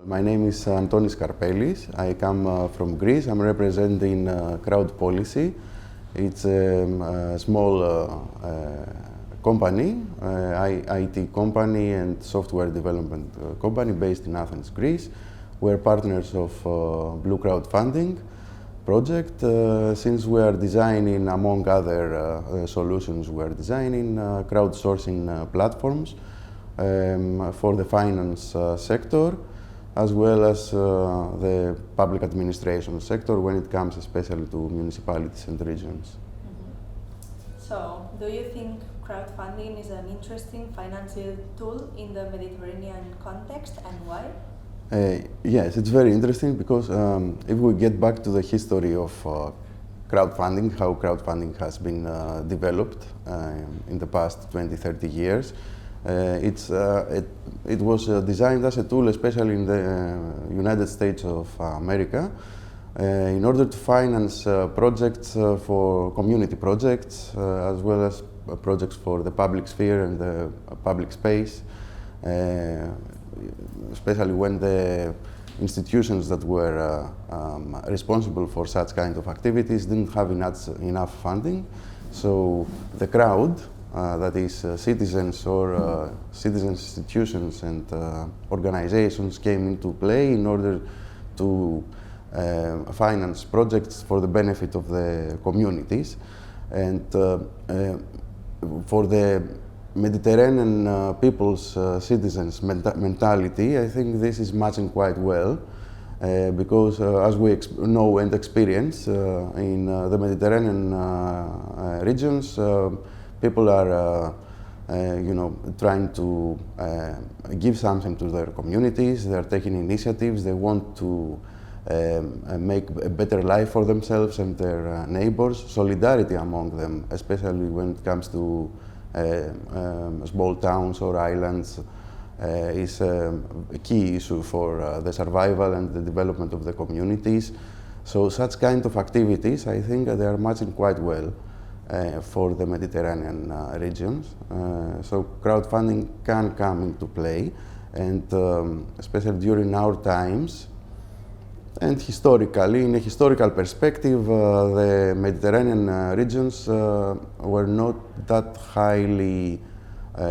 My name is Antonis. I come from Greece. I'm representing Crowdpolicy. It's a small company, IT company and software development company based in Athens, Greece. We're partners of Blue Crowdfunding project. Since we are designing, among other solutions, we are designing crowdsourcing platforms for the finance sector, as well as the public administration sector when it comes especially to municipalities and regions. So, do you think crowdfunding is an interesting financial tool in the Mediterranean context, and why? Yes, it's very interesting because if we get back to the history of crowdfunding, how crowdfunding has been developed in the past 20-30 years, it was designed as a tool, especially in the United States of America, in order to finance projects for community projects, as well as projects for the public sphere and the public space, especially when the institutions that were responsible for such kind of activities didn't have enough funding. So the crowd, that is citizens or citizen institutions and organizations, came into play in order to finance projects for the benefit of the communities. And for the Mediterranean people's citizens' mentality, I think this is matching quite well, because as we know and experience in the Mediterranean regions, people are, trying to give something to their communities. They are taking initiatives. They want to make a better life for themselves and their neighbors. Solidarity among them, especially when it comes to small towns or islands, is a key issue for the survival and the development of the communities. So such kind of activities, I think they are matching quite well for the Mediterranean regions. So crowdfunding can come into play, and especially during our times, and historically, in a historical perspective, the Mediterranean regions were not that highly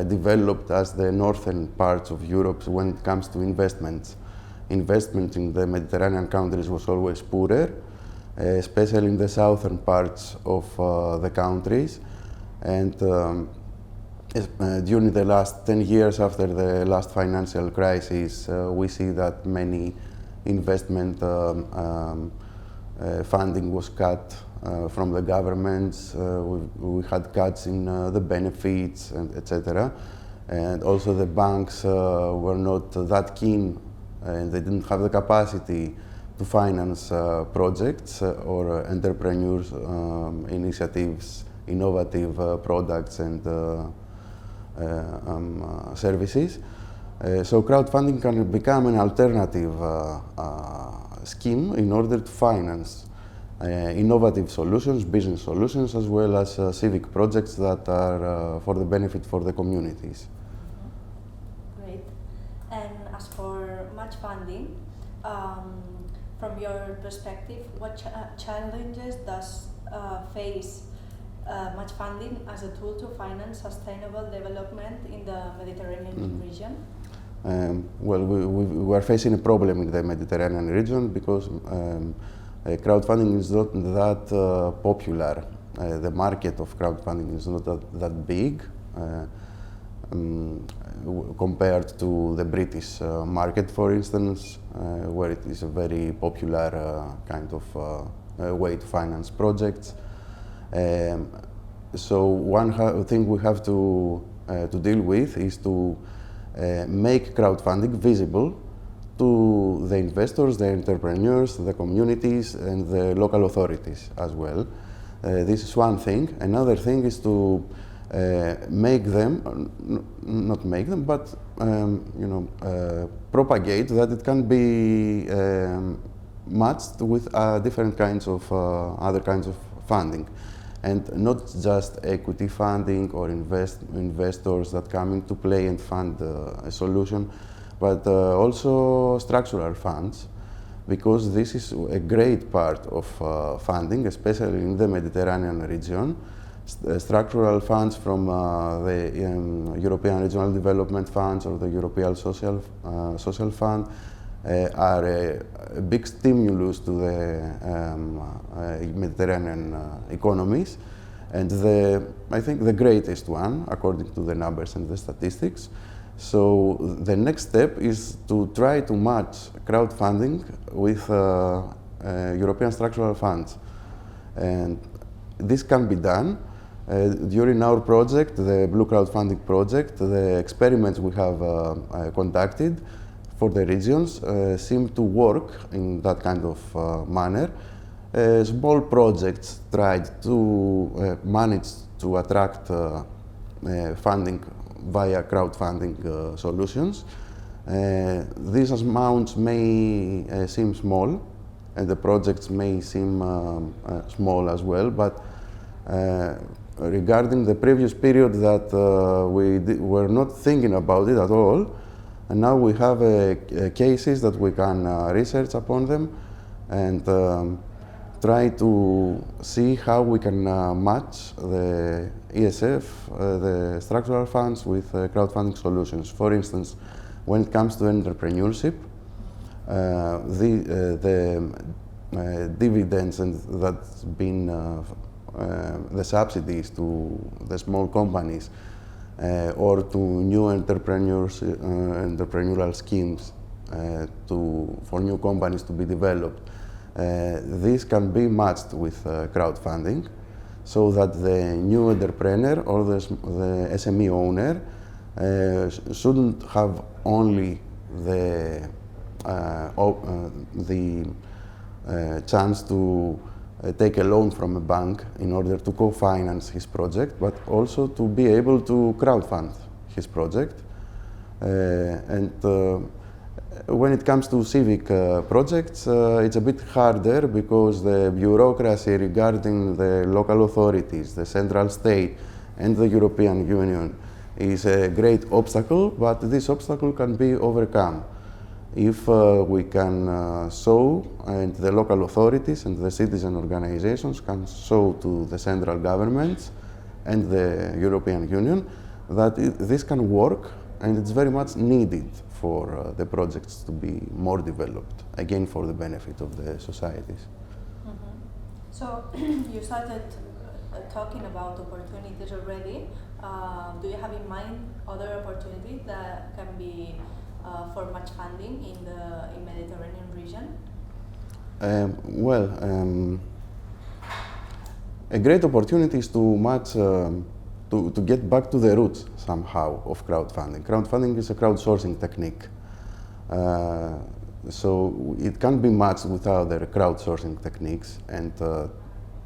developed as the northern parts of Europe when it comes to investments. Investment in the Mediterranean countries was always poorer, especially in the southern parts of the countries. And during the last 10 years after the last financial crisis, we see that many investment funding was cut from the governments. We had cuts in the benefits, and etc. And also the banks were not that keen, and they didn't have the capacity to finance projects or entrepreneurs' initiatives, innovative products and services. So crowdfunding can become an alternative scheme in order to finance innovative solutions, business solutions, as well as civic projects that are for the benefit for the communities. Great. And as for match funding, from your perspective, what challenges does face match funding as a tool to finance sustainable development in the Mediterranean region? Well, we are facing a problem in the Mediterranean region because crowdfunding is not that popular. The market of crowdfunding is not that big compared to the British market, for instance, where it is a very popular kind of way to finance projects. So one thing we have to deal with is to make crowdfunding visible to the investors, the entrepreneurs, the communities, and the local authorities as well. This is one thing. Another thing is to make them, not make them, but propagate that it can be matched with different kinds of other kinds of funding. And not just equity funding or investors that come into play and fund a solution, but also structural funds, because this is a great part of funding, especially in the Mediterranean region. Structural funds from the European Regional Development Funds or the European Social Fund are a big stimulus to the Mediterranean economies, and I think the greatest one, according to the numbers and the statistics. So the next step is to try to match crowdfunding with European structural funds, and this can be done. During our project, the Blue Crowdfunding project, the experiments we have conducted for the regions seem to work in that kind of manner. Small projects tried to manage to attract funding via crowdfunding solutions. These amounts may seem small, and the projects may seem small as well, but regarding the previous period that we were not thinking about it at all, and now we have cases that we can research upon them and try to see how we can match the ESF, the structural funds, with crowdfunding solutions. For instance, when it comes to entrepreneurship, the dividends and that's been the subsidies to the small companies or to new entrepreneurial schemes for new companies to be developed. This can be matched with crowdfunding, so that the new entrepreneur or the SME owner shouldn't have only the chance to take a loan from a bank in order to co-finance his project, but also to be able to crowdfund his project. When it comes to civic projects, it's a bit harder because the bureaucracy regarding the local authorities, the central state, and the European Union is a great obstacle, but this obstacle can be overcome if we can show, and the local authorities and the citizen organizations can show to the central governments and the European Union that this can work, and it's very much needed for the projects to be more developed, again for the benefit of the societies. Mm-hmm. So you started talking about opportunities already. Do you have in mind other opportunities that can be for match funding in the Mediterranean region? A great opportunity is to match, to get back to the roots somehow of crowdfunding. Crowdfunding is a crowdsourcing technique. So it can be matched with other crowdsourcing techniques and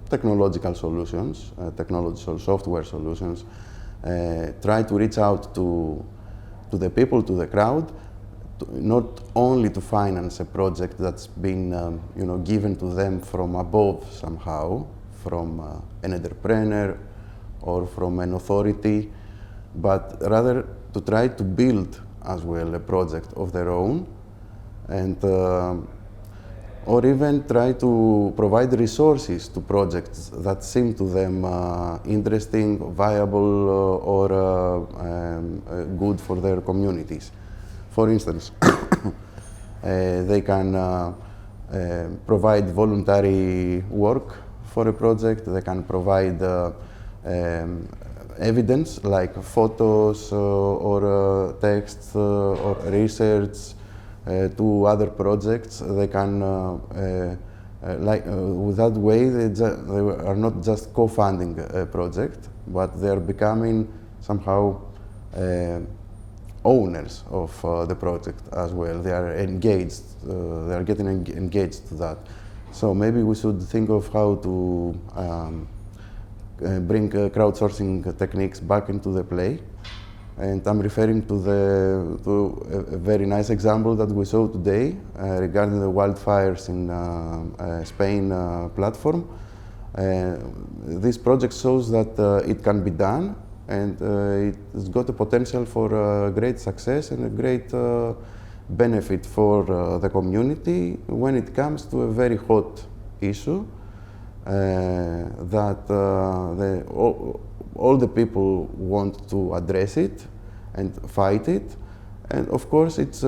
technological solutions, technological software solutions. Try to reach out to the people, to the crowd, not only to finance a project that's been given to them from above somehow, from an entrepreneur or from an authority, but rather to try to build as well a project of their own, and or even try to provide resources to projects that seem to them interesting, viable, or good for their communities. For instance, they can provide voluntary work for a project. They can provide evidence like photos or texts or research to other projects. They can, with that way, they are not just co-funding a project, but they are becoming somehow owners of the project as well. They are engaged, they are getting engaged to that. So maybe we should think of how to bring crowdsourcing techniques back into the play. And I'm referring to a very nice example that we saw today regarding the wildfires in Spain platform. This project shows that it can be done, and it's got the potential for great success and a great benefit for the community when it comes to a very hot issue that all the people want to address it and fight it. And of course, it's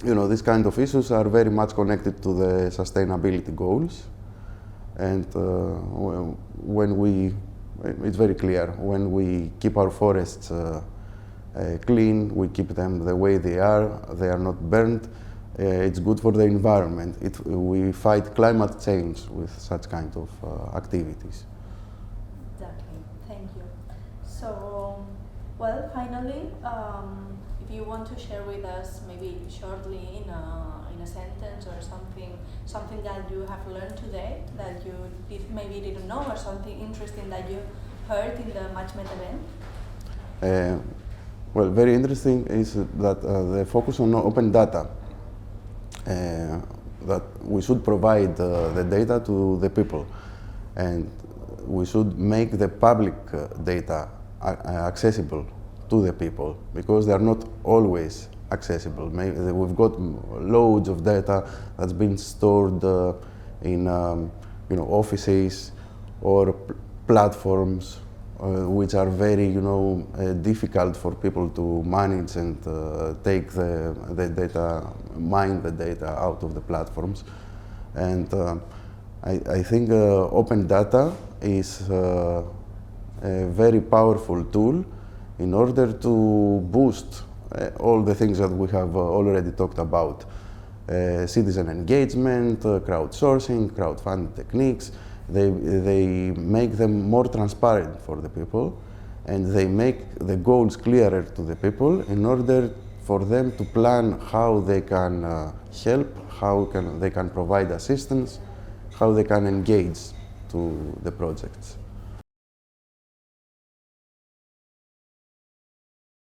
these kind of issues are very much connected to the sustainability goals. And it's very clear, when we keep our forests clean, we keep them the way they are not burned, it's good for the environment. We fight climate change with such kind of activities. Exactly, thank you. So, well, finally, if you want to share with us, maybe shortly in a sentence or something that you have learned today that you maybe didn't know, or something interesting that you heard in the MatchMed event? Well, very interesting is that the focus on open data, that we should provide the data to the people, and we should make the public data accessible to the people, because they are not always accessible. We've got loads of data that's been stored in offices or platforms which are very difficult for people to manage and take the data, mine the data out of the platforms. And I think open data is a very powerful tool in order to boost all the things that we have already talked about. Citizen engagement, crowdsourcing, crowdfunding techniques. They make them more transparent for the people, and they make the goals clearer to the people in order for them to plan how they can help, they can provide assistance, how they can engage to the projects.